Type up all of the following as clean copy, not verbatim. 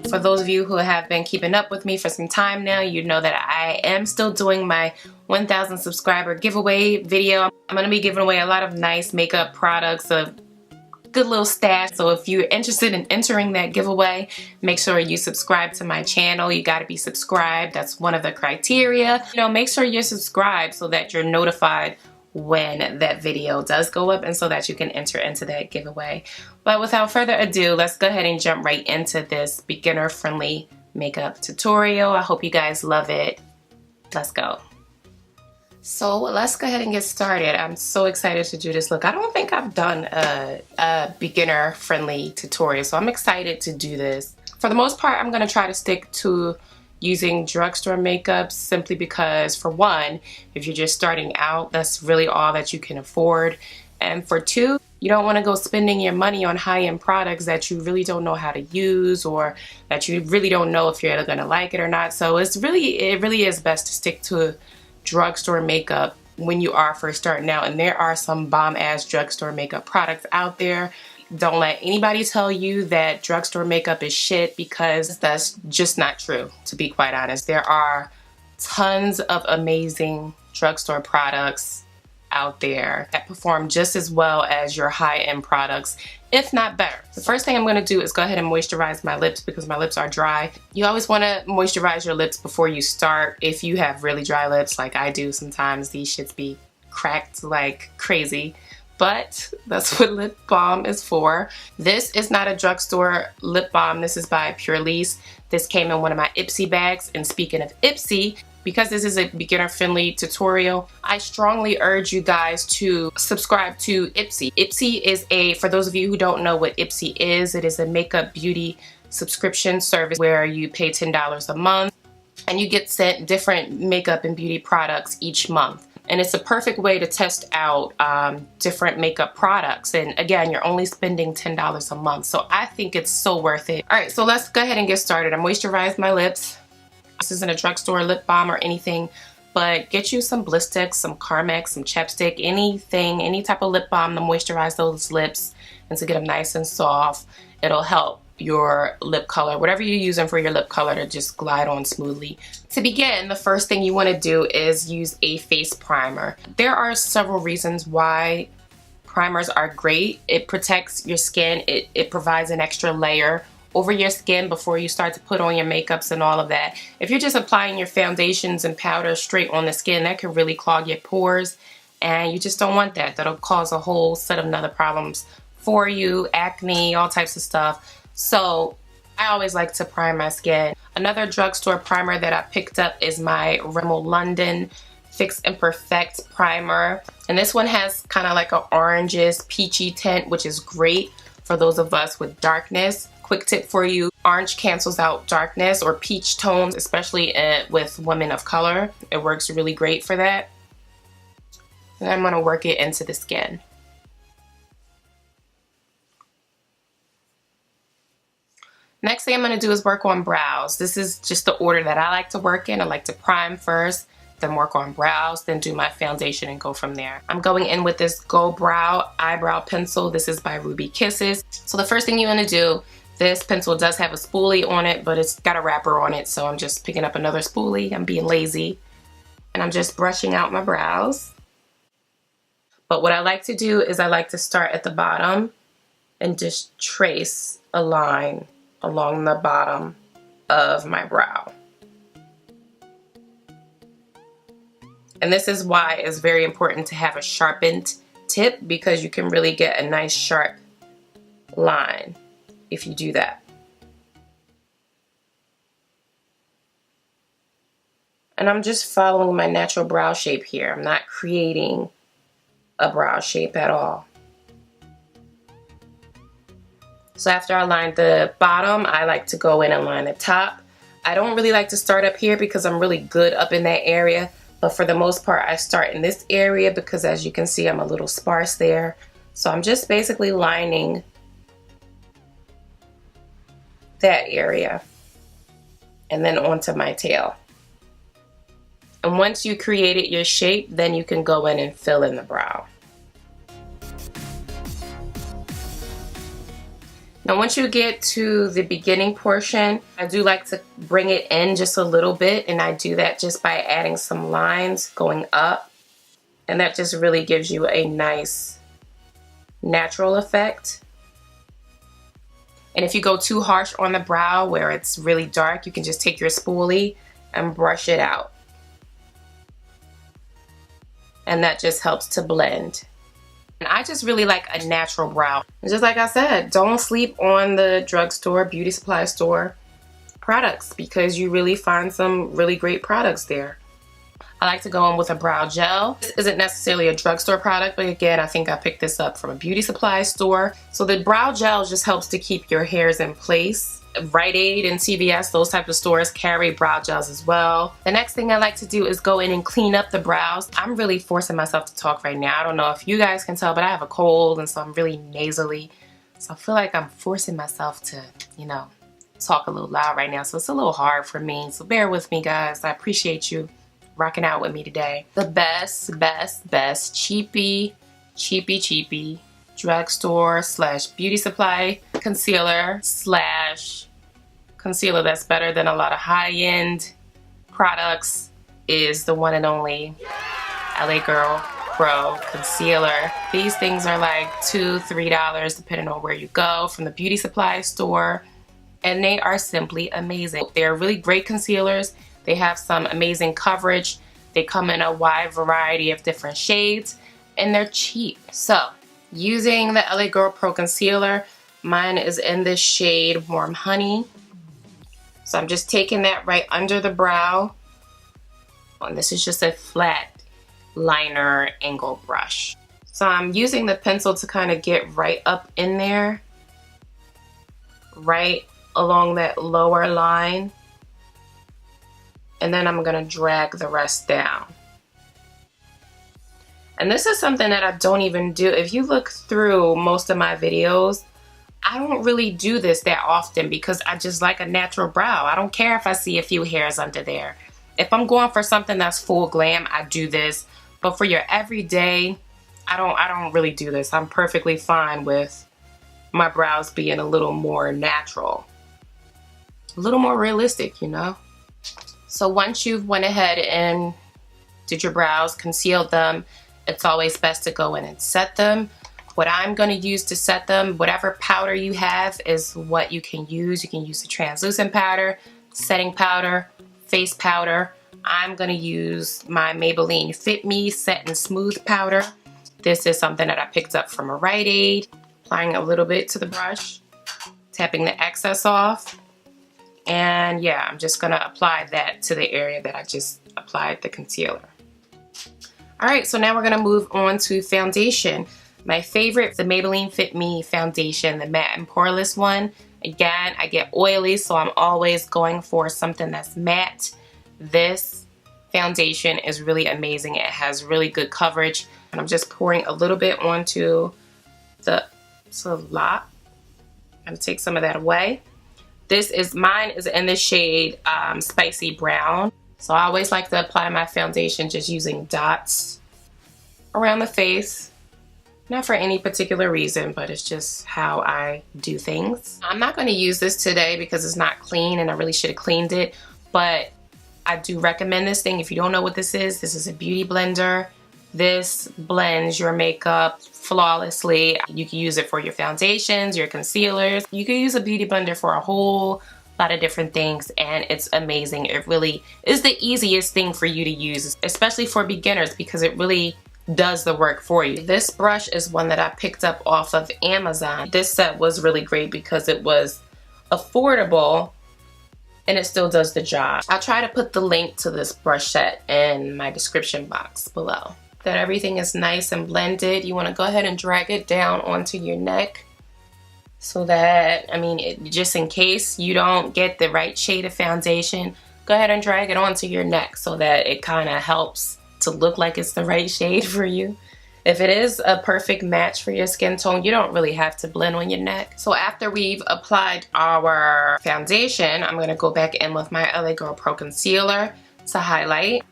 For those of you who have been keeping up with me for some time now, you know that I am still doing my 1,000 subscriber giveaway video. I'm going to be giving away a lot of nice makeup products, a good little stash. So if you're interested in entering that giveaway, make sure you subscribe to my channel. You got to be subscribed. That's one of the criteria. You know, make sure you're subscribed so that you're notified when that video does go up and so that you can enter into that giveaway. But without further ado, let's go ahead and jump right into this beginner friendly makeup tutorial. I hope you guys love it. Let's go. So let's go ahead and get started. I'm so excited to do this look. I don't think I've done a beginner friendly tutorial, so I'm excited to do this. For the most part, I'm going to try to stick to using drugstore makeup simply because, for one, if you're just starting out, that's really all that you can afford. And for two, you don't want to go spending your money on high-end products that you really don't know how to use or that you really don't know if you're going to like it or not. So it really is best to stick to drugstore makeup when you are first starting out. And there are some bomb-ass drugstore makeup products out there. Don't let anybody tell you that drugstore makeup is shit, because that's just not true, to be quite honest. There are tons of amazing drugstore products out there that perform just as well as your high-end products, if not better. The first thing I'm going to do is go ahead and moisturize my lips because my lips are dry. You always want to moisturize your lips before you start. If you have really dry lips like I do sometimes, these shits be cracked like crazy. But that's what lip balm is for. This is not a drugstore lip balm. This is by Poreless. This came in one of my Ipsy bags. And speaking of Ipsy, because this is a beginner-friendly tutorial, I strongly urge you guys to subscribe to Ipsy. Ipsy is for those of you who don't know what Ipsy is, it is a makeup beauty subscription service where you pay $10 a month and you get sent different makeup and beauty products each month. And it's a perfect way to test out different makeup products. And again, you're only spending $10 a month. So I think it's so worth it. All right, so let's go ahead and get started. I moisturized my lips. This isn't a drugstore lip balm or anything, but get you some Blistick, some Carmex, some chapstick, anything, any type of lip balm to moisturize those lips and to get them nice and soft. It'll help your lip color, whatever you're using for your lip color, to just glide on smoothly. To begin, the first thing you want to do is use a face primer. There are several reasons why primers are great. It protects your skin. It provides an extra layer over your skin before you start to put on your makeups and all of that. If you're just applying your foundations and powder straight on the skin, that can really clog your pores, and you just don't want that. That'll cause a whole set of other problems for you, acne, all types of stuff. So I always like to prime my skin. Another drugstore primer that I picked up is my Rimmel London Fix and Perfect primer. And this one has kind of like an oranges, peachy tint, which is great for those of us with darkness. Quick tip for you, orange cancels out darkness or peach tones, especially with women of color. It works really great for that. And I'm going to work it into the skin. Next thing I'm going to do is work on brows. This is just the order that I like to work in. I like to prime first, then work on brows, then do my foundation and go from there. I'm going in with this Go Brow eyebrow pencil. This is by Ruby Kisses. So the first thing you want to do, this pencil does have a spoolie on it, but it's got a wrapper on it, so I'm just picking up another spoolie. I'm being lazy. And I'm just brushing out my brows. But what I like to do is I like to start at the bottom and just trace a line along the bottom of my brow. And this is why it's very important to have a sharpened tip, because you can really get a nice sharp line if you do that. And I'm just following my natural brow shape here. I'm not creating a brow shape at all. So after I line the bottom, I like to go in and line the top. I don't really like to start up here because I'm really good up in that area. But for the most part, I start in this area because, as you can see, I'm a little sparse there. So I'm just basically lining that area and then onto my tail. And once you created your shape, then you can go in and fill in the brow. Now once you get to the beginning portion, I do like to bring it in just a little bit, and I do that just by adding some lines going up. And that just really gives you a nice natural effect. And if you go too harsh on the brow where it's really dark, you can just take your spoolie and brush it out. And that just helps to blend. And I just really like a natural brow. And just like I said, don't sleep on the drugstore, beauty supply store products, because you really find some really great products there. I like to go in with a brow gel. This isn't necessarily a drugstore product, but again, I think I picked this up from a beauty supply store. So the brow gel just helps to keep your hairs in place. Rite Aid and CVS, those type of stores carry brow gels as well. The next thing I like to do is go in and clean up the brows. I'm really forcing myself to talk right now. I don't know if you guys can tell, but I have a cold, and so I'm really nasally. So I feel like I'm forcing myself to, you know, talk a little loud right now. So it's a little hard for me. So bear with me, guys. I appreciate you rocking out with me today. The best cheapy drugstore slash beauty supply concealer slash concealer that's better than a lot of high-end products is the one and only LA Girl Pro Concealer. These things are like $2, $3 depending on where you go from the beauty supply store, and they are simply amazing. They're really great concealers. They have some amazing coverage. They come in a wide variety of different shades, and they're cheap. So using the LA Girl Pro Concealer, mine is in this shade Warm Honey. So I'm just taking that right under the brow. And this is just a flat liner angle brush. So I'm using the pencil to kind of get right up in there, right along that lower line. And then I'm gonna drag the rest down. And this is something that I don't even do. If you look through most of my videos, I don't really do this that often because I just like a natural brow. I don't care if I see a few hairs under there. If I'm going for something that's full glam, I do this. But for your everyday, I don't really do this. I'm perfectly fine with my brows being a little more natural. A little more realistic, you know? So once you've went ahead and did your brows, concealed them, it's always best to go in and set them. What I'm going to use to set them, whatever powder you have is what you can use. You can use the translucent powder, setting powder, face powder. I'm going to use my Maybelline Fit Me Set and Smooth powder. This is something that I picked up from a Rite Aid. Applying a little bit to the brush, tapping the excess off. And yeah, I'm just gonna apply that to the area that I just applied the concealer. Alright, so now we're gonna move on to foundation. My favorite, the Maybelline Fit Me foundation, the matte and poreless one. Again, I get oily, so I'm always going for something that's matte. This foundation is really amazing. It has really good coverage. And I'm just pouring a little bit onto the, it's a lot. I'm gonna take some of that away. Mine is in the shade Spicy Brown. So I always like to apply my foundation just using dots around the face. Not for any particular reason, but it's just how I do things. I'm not going to use this today because it's not clean and I really should have cleaned it. But I do recommend this thing. If you don't know what this is a beauty blender. This blends your makeup flawlessly. You can use it for your foundations, your concealers. You can use a beauty blender for a whole lot of different things, and it's amazing. It really is the easiest thing for you to use, especially for beginners, because it really does the work for you. This brush is one that I picked up off of Amazon. This set was really great because it was affordable and it still does the job. I'll try to put the link to this brush set in my description box below. That everything is nice and blended. You want to go ahead and drag it down onto your neck so that, just in case you don't get the right shade of foundation, go ahead and drag it onto your neck so that it kind of helps to look like it's the right shade for you. If it is a perfect match for your skin tone, you don't really have to blend on your neck. So after we've applied our foundation, I'm going to go back in with my LA Girl Pro Concealer to highlight.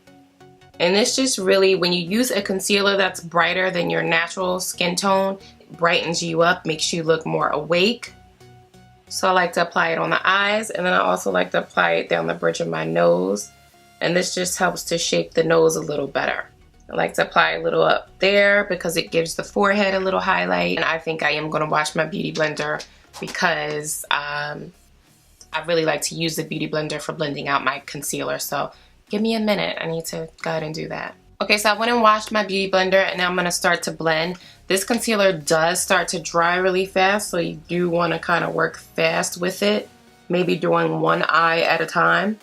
And this just really, when you use a concealer that's brighter than your natural skin tone, it brightens you up, makes you look more awake. So I like to apply it on the eyes, and then I also like to apply it down the bridge of my nose. And this just helps to shape the nose a little better. I like to apply a little up there because it gives the forehead a little highlight. And I think I am going to wash my Beauty Blender because I really like to use the Beauty Blender for blending out my concealer. So give me a minute. I need to go ahead and do that. Okay, so I went and washed my Beauty Blender, and now I'm going to start to blend. This concealer does start to dry really fast, so you do want to kind of work fast with it. Maybe doing one eye at a time.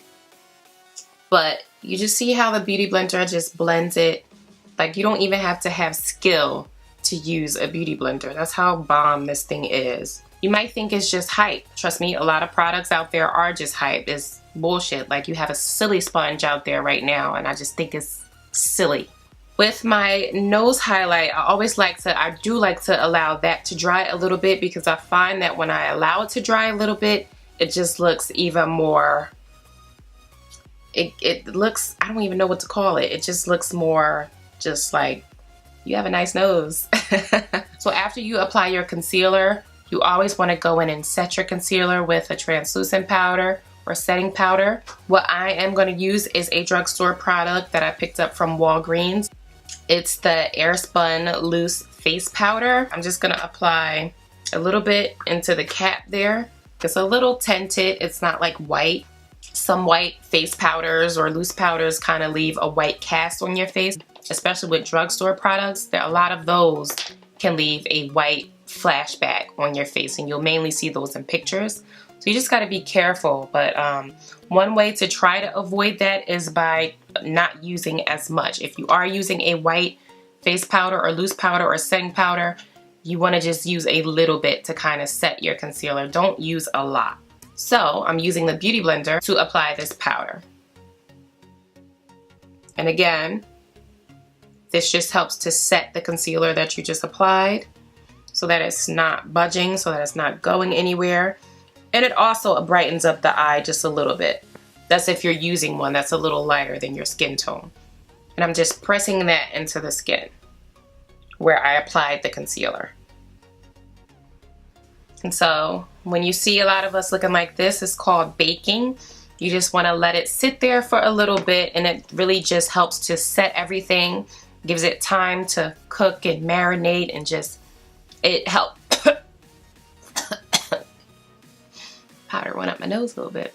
But you just see how the Beauty Blender just blends it. Like, you don't even have to have skill to use a Beauty Blender. That's how bomb this thing is. You might think it's just hype. Trust me, a lot of products out there are just hype. It's bullshit. Like, you have a silly sponge out there right now, and I just think it's silly. With my nose highlight, I do like to allow that to dry a little bit, because I find that when I allow it to dry a little bit, it just looks even more, it looks, I don't even know what to call it. It just looks more just like you have a nice nose. So after you apply your concealer, you always want to go in and set your concealer with a translucent powder or setting powder. What I am going to use is a drugstore product that I picked up from Walgreens. It's the Airspun Loose Face Powder. I'm just going to apply a little bit into the cap there. It's a little tinted. It's not like white. Some white face powders or loose powders kind of leave a white cast on your face, especially with drugstore products. A lot of those can leave a white flashback on your face, and you'll mainly see those in pictures. So you just got to be careful. But one way to try to avoid that is by not using as much. If you are using a white face powder or loose powder or setting powder, you want to just use a little bit to kind of set your concealer. Don't use a lot. So I'm using the Beauty Blender to apply this powder. And again, this just helps to set the concealer that you just applied so that it's not budging, so that it's not going anywhere. And it also brightens up the eye just a little bit. That's if you're using one that's a little lighter than your skin tone. And I'm just pressing that into the skin where I applied the concealer. And so when you see a lot of us looking like this, it's called baking. You just want to let it sit there for a little bit, and it really just helps to set everything, gives it time to cook and marinate, and just, it helps. Powder went up my nose a little bit.